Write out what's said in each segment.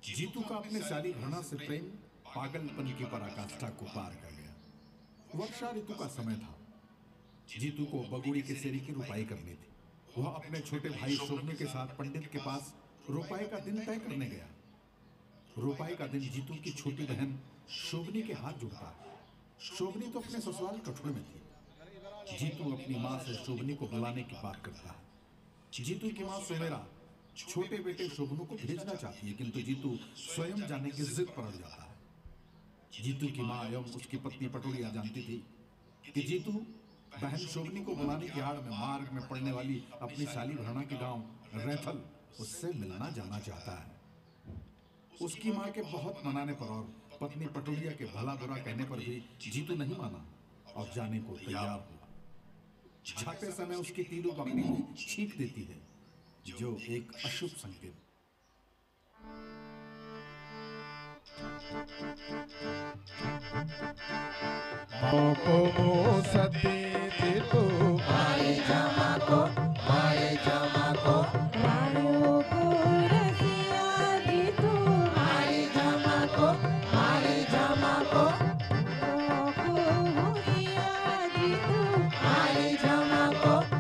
जीतू का अपने साली घृणा से प्रेम पागलपन की पराकाष्ठा को पार कर गया। वर्षा ऋतु का समय था। जीतू को बगुड़ी के सेरी की रुपाई करनी थी। वह अपने छोटे भाई शोभनी के साथ पंडित के पास रुपाई का दिन तय करने गया। रुपाई का दिन जीतू की छोटी बहन शोभनी के हाथ जुड़ता है। शोभनी तो अपने ससुराल कठुआ में थी। जीतू अपनी माँ से शोभनी को बुलाने की बात करता है। जीतू की माँ सुमेरा छोटे बेटे शोभनू को भेजना चाहती है, किंतु जीतू स्वयं जाने की जिद पर अड़ जाता है। जीतू की माँ एवं उसकी पत्नी पटोरिया जानती थी कि जीतू बहन शोभनी को बुलाने की आड़ में मार्ग में पड़ने वाली अपनी साली भरणा के गांव रैथल उससे मिलना जाना चाहता है। उसकी माँ के बहुत मनाने पर और पत्नी पटोरिया के भला बुरा कहने पर भी जीतू नहीं माना और जाने को तैयार हुआ। जाते समय उसकी तीलू बकरी छींक देती है, जो एक अशुभ संकेत। जीतू मारे जमा को जीतू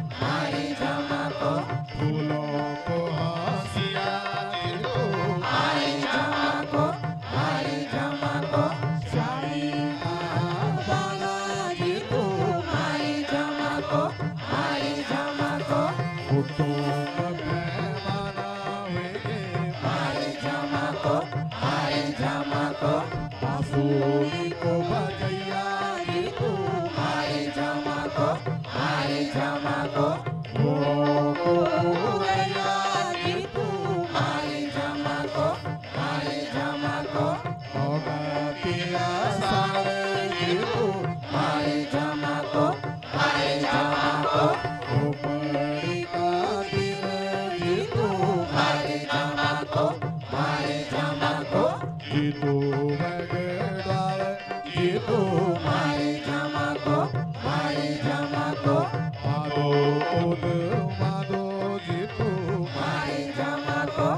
मारे जमा को फूलों को हंसिया जीतू मारे जमा को शाही बागा जीतू मारे जमा को कुटुंब मेहमाना हुए मारे जमा को बांसुरी को बजैया जीतू मारे जमा को घोड़ों को उड़ैया जीतू मारे जमा को होगा पिया सारे जीतू मारे जमा को खोपड़ी का दिन जीतू मारे जमा को जीतू बगड़ाल जीतू मारे जमा को माधो जीतू मारे जमा को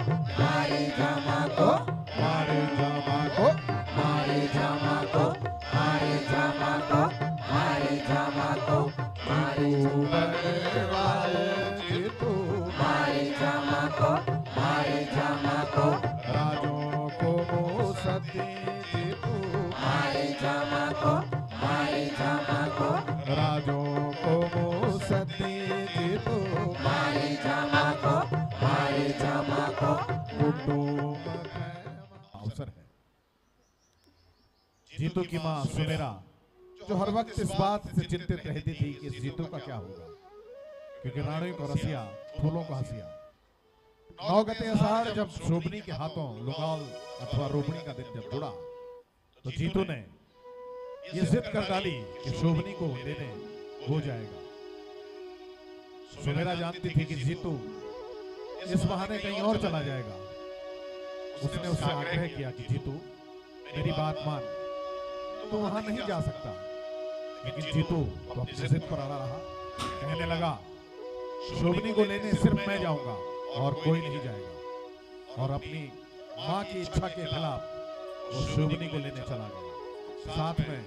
जीतू मारे जमा को राजों को सती जीतू मारे जमा को राजों को सती जीतू मारे जमा को अवसर है। जीतू की मां सुमेरा जो हर वक्त इस बात से चिंतित रहती थी कि इस जीतू का क्या होगा, क्योंकि रानी को रसिया फूलों को हंसिया। नौगते आषाढ़ जब शोभनी के हाथों लुगाल अथवा रोपणी का दिन जब जुड़ा तो जीतू ने ये जिद कर डाली कि शोभनी को लेने हो जाएगा। सुमेरा जानती थी कि जीतू इस बहाने कहीं और चला जाएगा। उसने उससे आग्रह किया कि जीतू मेरी बात मान, तो वहां नहीं जा सकता। लेकिन जीतू तो अपनी जिद पर अड़ा रहा। कहने लगा शोभनी को लेने सिर्फ मैं जाऊंगा और कोई नहीं जाएगा। और अपनी माँ की इच्छा के खिलाफ वो शोभनी को लेने चला गया। साथ में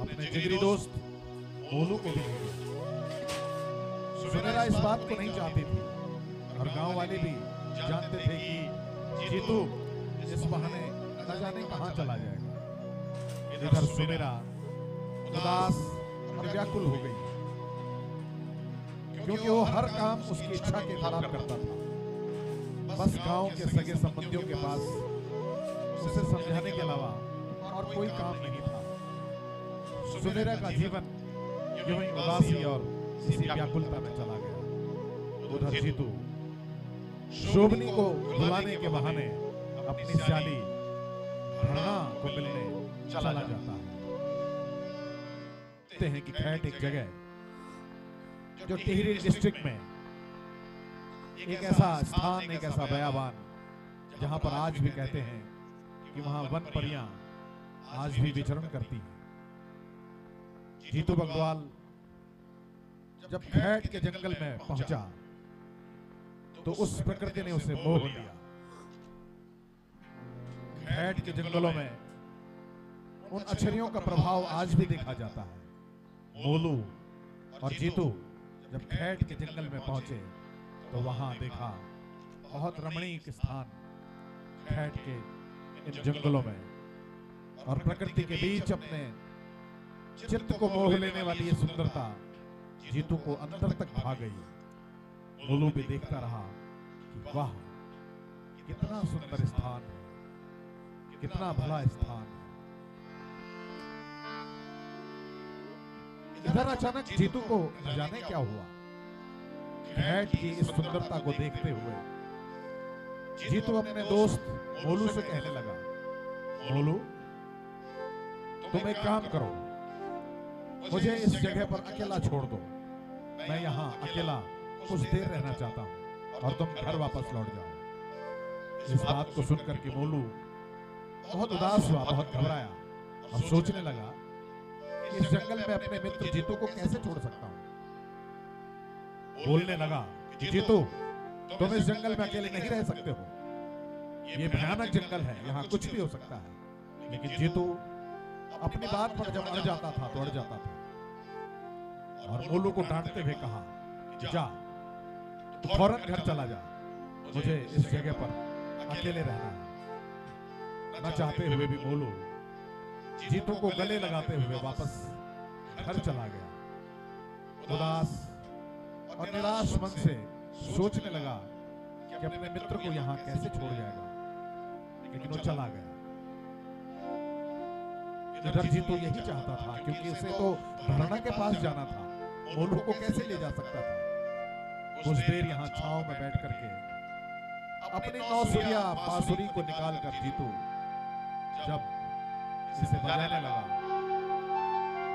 अपने जिगरी दोस्त मोलू को भी ले गया। सुमेरा इस बात को नहीं चाहती थी और गांव वाले भी जानते थे कि जीतू इस बहाने न जाने कहां चला जाएगा। इधर सुमेरा उदास और व्याकुल हो गई, क्योंकि वो हर काम उसकी इच्छा के खिलाफ करता था। बस गांव के सगे संबंधियों के पास उसे समझाने के अलावा और कोई काम नहीं था। सुमेरा का जीवन यूं ही उदासी और इसी व्याकुलता में चला गया। उधर जीतू शोभनी को बुलाने के बहाने अपनी साली भरणा को मिलने चला जाता है। कहते हैं कि खैट एक जगह जो टिहरी डिस्ट्रिक्ट में एक ऐसा स्थान, एक ऐसा बयाबान जहां पर आज भी कहते हैं कि वहां वन परियां आज भी विचरण करती हैं। जीतू बगवाल जब खैट के जंगल में पहुंचा तो उस प्रकृति ने उसे मोह लिया। खैट के जंगलों में उन अछरियों का प्रभाव आज भी देखा जाता है। मोलू और जीतू जब खैट के जंगल में पहुंचे तो वहां देखा बहुत रमणीक स्थान खैट के इन जंगलों में, और प्रकृति के बीच अपने चित्त को मोह लेने वाली ये सुंदरता जीतू को अंदर तक भा गई। मोलू भी देखता रहा कि वाह, कितना सुंदर स्थान है, कितना भला स्थान है। इधर अचानक जीतू को न जाने क्या हुआ, खैट की इस सुंदरता को देखते हुए जीतू अपने दोस्त मोलू से कहने लगा, मोलू तुम एक काम करो, मुझे इस जगह पर अकेला छोड़ दो, मैं यहाँ अकेला कुछ देर रहना चाहता हूँ और तुम घर वापस लौट जाओ। इस बात को सुनकर के मोलू बहुत उदास हुआ, बहुत घबराया और सोचने लगा कि इस जंगल में अपने मित्र जीतू को कैसे छोड़ सकता हूँ। बोलने लगा कि जीतू तुम इस जंगल में अकेले नहीं रह सकते हो, ये भयानक जंगल है, यहाँ कुछ भी हो सकता है। लेकिन जीतू अपनी बात पर जब अड़ जाता था तो अड़ जाता था, और मोलू को डांटते हुए कहा, जा तू फौरन घर चला जा, मुझे इस जगह पर अकेले रहना है। न चाहते हुए भी मोलू जीतू को गले लगाते हुए वापस घर चला गया। उदास और निराश मन से सोचने लगा कि अपने मित्र को यहाँ कैसे छोड़ जाएगा, लेकिन वो चला गया। इधर जीतू यही चाहता था, क्योंकि उसे तो धरना के पास जाना था, मोलू को कैसे ले जा सकता था। कुछ देर यहाँ छांव में बैठ करके अपनी नौसुरिया बांसुरी को निकाल कर जीतू जब इसे बजाने लगा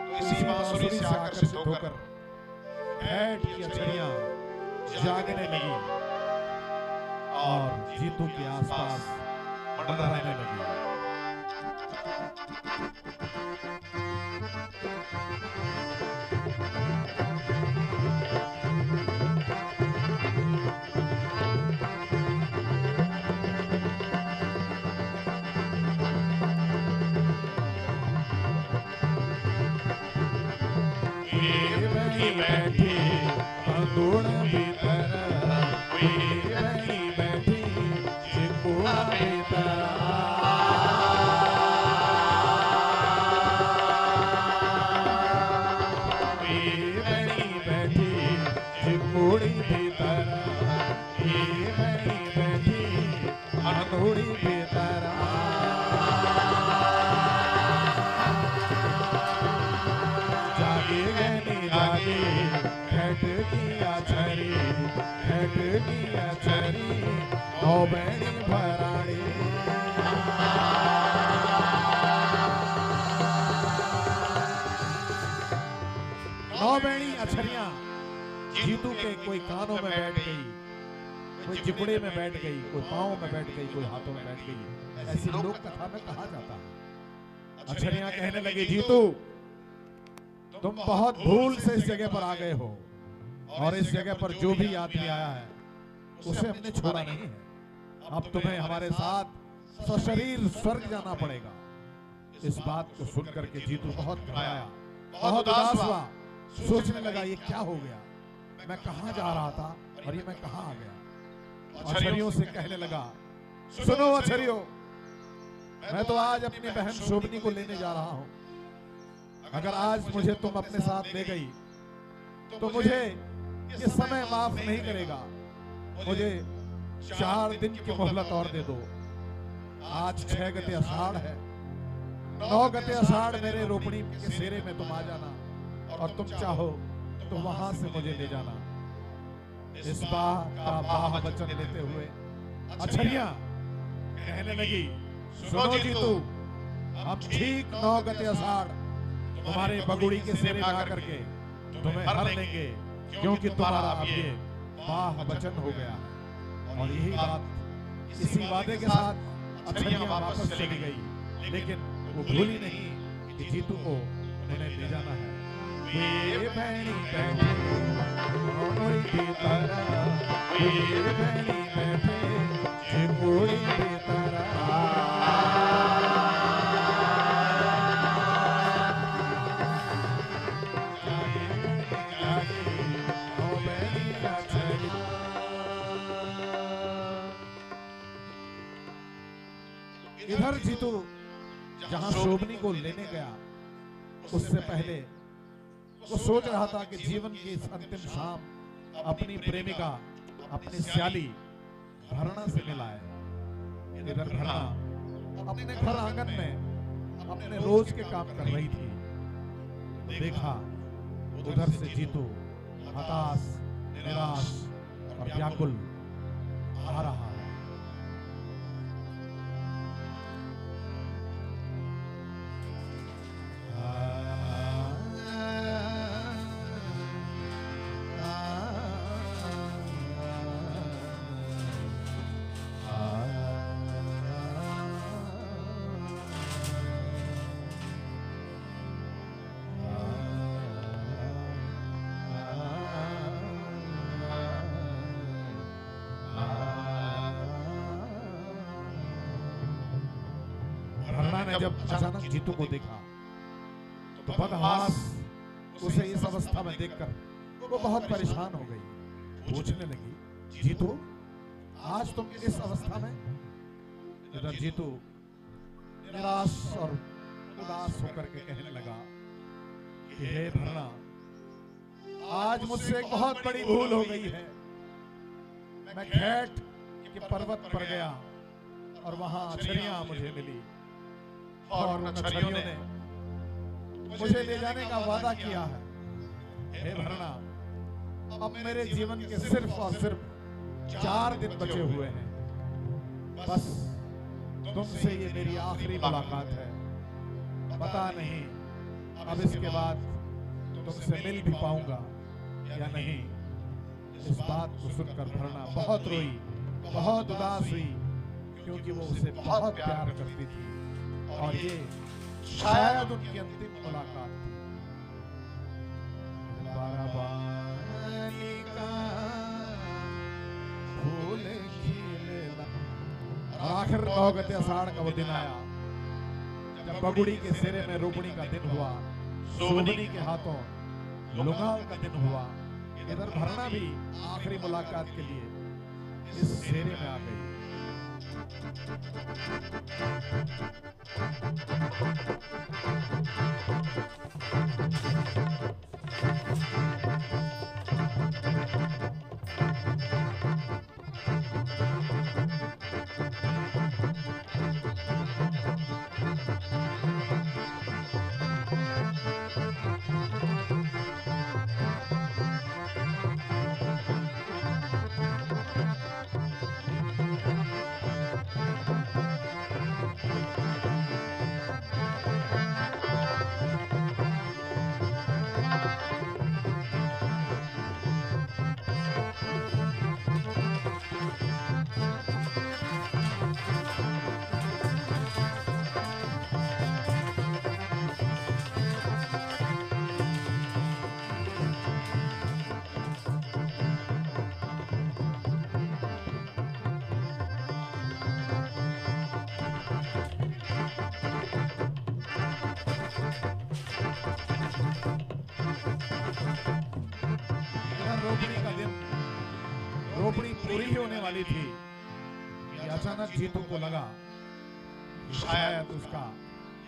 तो इसी बांसुरी से आकर्षित होकर खैट की अछरियां जागने लगी और जीतू के आसपास मंडराने लगी। बैठी कंदूड़ भीतर, बैठी चिकुआ भीतर, बैठी चिकुड़ी भीतर, बैठी कंदूड़ी भीतर। खैट किया छरी, खैट किया छरी, नौ बैणी भराड़ी। नौ बैणी अछरियां जीतू के कोई कानों में बैठ गई, कोई जिपड़े में बैठ गई, कोई पांव में बैठ गई, कोई हाथों में बैठ गई। ऐसी लोक कथा में कहा जाता है। अछरियां कहने लगे, जीतू तुम बहुत भूल से इस जगह पर आ गए हो, और इस जगह पर जो भी आदमी आया है उसे हमने छोड़ा नहीं है। अब तुम्हें हमारे साथ सशरीर स्वर्ग जाना पड़ेगा। इस बात को सुनकर के जीतू बहुत घबराया, बहुत उदास हुआ, सोचने लगा ये क्या हो गया, मैं कहां जा रहा था और ये मैं कहां आ गया। अछरियों से कहने लगा, सुनो अछरियों, मैं तो आज अपनी बहन शोभनी को लेने जा रहा हूं। अगर आज मुझे तुम अपने साथ ले गई तो मुझे ये समय माफ नहीं करेगा, मुझे 4 दिन की मोहलत और दे दो। आज 6 गते आषाढ़ है, 9 गते आषाढ़ मेरे रोपड़ी के सेरे में तुम आ जाना, और तुम चाहो तो वहां से मुझे ले जाना। इस बात का बाह वचन लेते हुए अछरियां कहने लगी, सुनो जीतू, हम ठीक 9 गते आषाढ़ तुम्हारे बगुड़ी के सेरे में आकर के तुम्हें हर लेंगे, क्योंकि तुम्हारा अब ये बाह वचन हो गया। और यही बात, इसी वादे के साथ अछरियां वापस चली गई, लेकिन वो भूली नहीं कि जीतू को उन्हें ले जाना है। वे बैणी बैठे कंदूड़ी भीतर, वे बैणी बैठे चिकुड़ी भीतर। इधर जीतू जहां शोभनी को लेने गया, उससे पहले वो सोच रहा था कि जीवन की इस अंतिम शाम अपनी प्रेमिका, अपनी स्याली भरणा से मिलाए। इधर भरणा अपने घर आंगन में अपने रोज के काम कर रही थी। देखा उधर से जीतू हताश, निराश और व्याकुल आ रहा है। ने जब अचानक जीतू को देखा तो बदहवास उसे इस अवस्था में देखकर वो बहुत परेशान हो गई। पूछने लगी, जीतू आज तुम इस अवस्था में? इधर जीतू निराश और उदास होकर के कहने लगा कि हे भरणा, आज मुझसे एक बहुत बड़ी भूल हो गई है। मैं घेट के पर्वत पर गया और वहां अछरियां मुझे मिली और उन अछरियों ने मुझे ले जाने का वादा किया है। हे भरणा, अब मेरे जीवन के सिर्फ और सिर्फ 4 दिन बचे हुए हैं। बस तुमसे ये मेरी आखिरी मुलाकात है। पता नहीं अब इसके बाद तुमसे मिल भी पाऊंगा या नहीं। इस बात को सुनकर भरणा बहुत रोई, बहुत उदास हुई, क्योंकि वो उसे बहुत प्यार करती थी और ये शायद उनकी अंतिम मुलाकात थी। आखिर 9 गते आषाढ़ का वो दिन आया जब बगुड़ी के सिरे में रोपणी का दिन हुआ, शोभनी के हाथों लुंगाल का दिन हुआ। इधर भरणा भी आखिरी मुलाकात के लिए इस सिरे में आ गई। रोपड़ी पूरी होने वाली थी कि अचानक जीतू को लगा शायद उसका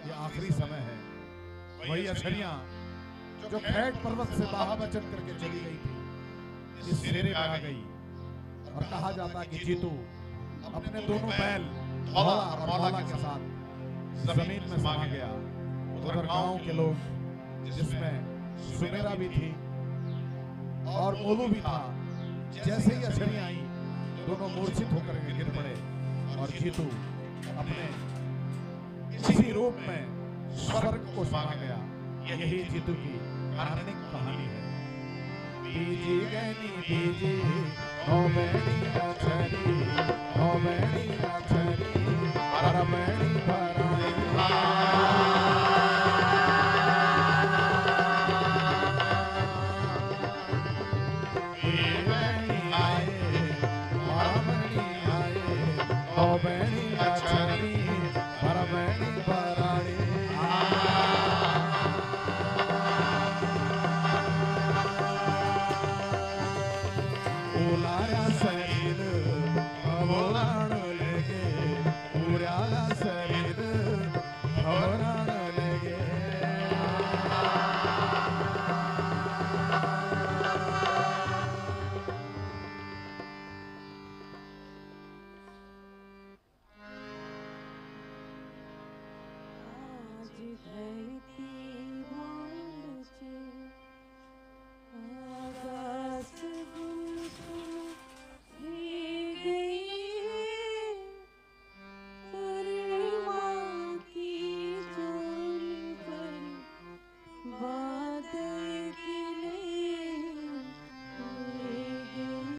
ये आखिरी समय है। वही अछरियां जो घेट पर्वत से बाहावचन करके चली गई थी इस सिरे में आ गई और कहा जाता कि जीतू अपने दोनों बैल धौला और मौला के साथ जमीन में समा गया। उधर गांव के लोग, जिसमें सुमेरा भी थी और मोलू भी था, जैसे ही अछरियां आई दोनों मूर्छित होकर के गिर पड़े और जीतू अपने इसी रूप में स्वर्ग को समा गया। यही जीतू की काल्पनिक कहानी है। बीजी गनी बीजी ओ बेड़ी अछरी, ओ बेड़ी अछरी, और बेड़ी भराई। Sahil, Bholan lege, Purya धरती